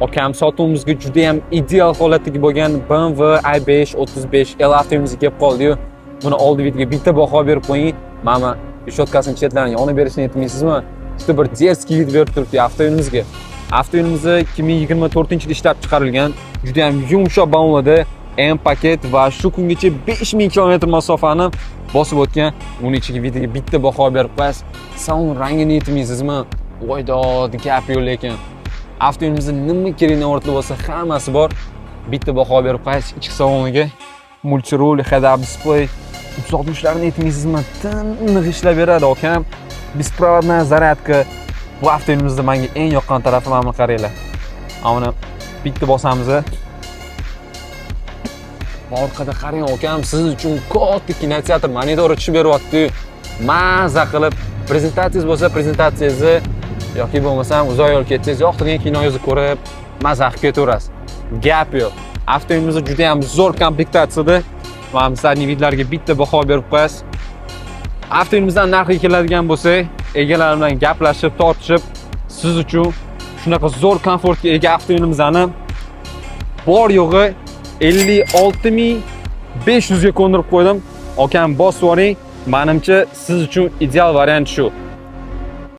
Akam sotuvimizga juda ham ideal holatdagi bo'lgan BMW i5 35 L avtomobiliga kelib qoldi-yu. Buni oldi videoga bitta baho berib qo'ying. Mana reshotkasini chetlarini yonib berishni aytmaysizmi? Juda bir derskiy hid berib turibdi avtomobilimizga. Avtomobilimiz 2024-yilda ishlab chiqarilgan, juda ham yumshoq ballonda M paket va shu kungacha 5000 km masofani bosib o'tgan. Uning ichiga videoga bitta baho berib qo'yasiz. Salon rangini aytmaysizmi? Voydo, gap yo'q lekin. Avtomobilimizda nima kerak navratli bo'lsa hammasi bor. Bitta baho berib qo'yasiz ichki saloniga. Multirul, head-up display, uzatgichlarni aytmaysizmi? Tiniq ishlab beradi akam. Bespроводная zaryadka. Bu avtomobilimizda menga eng yoqqan tarafi mana buni qaranglar. Mana bitta bosamiz. Orqada qarang akam, siz uchun katta kinoteatr monitori tushib beryapti. Maza qilib prezentatsiyangiz bo'lsa, prezentatsiyangizni yoki bo'lmasam uzoq yo'l ketsangiz, yoqtirgan kinoyingizni ko'rib, maza qilib ketaverasiz. Gap yo'q. Avtomobilimiz juda ham zo'r komplektatsiyada. Mana bizlarning videolarga bitta baho berib qo'yasiz. Avtomobilimizdan narxiga keladigan bo'lsak, egalar bilan gaplashib, tortishib, siz uchun shunaqa zo'r komfortga ega avtomobilimizni bor yo'g'i 56500 ga ko'ndirib qo'ydim. Akam bosib oling. Menimcha siz uchun ideal variant shu.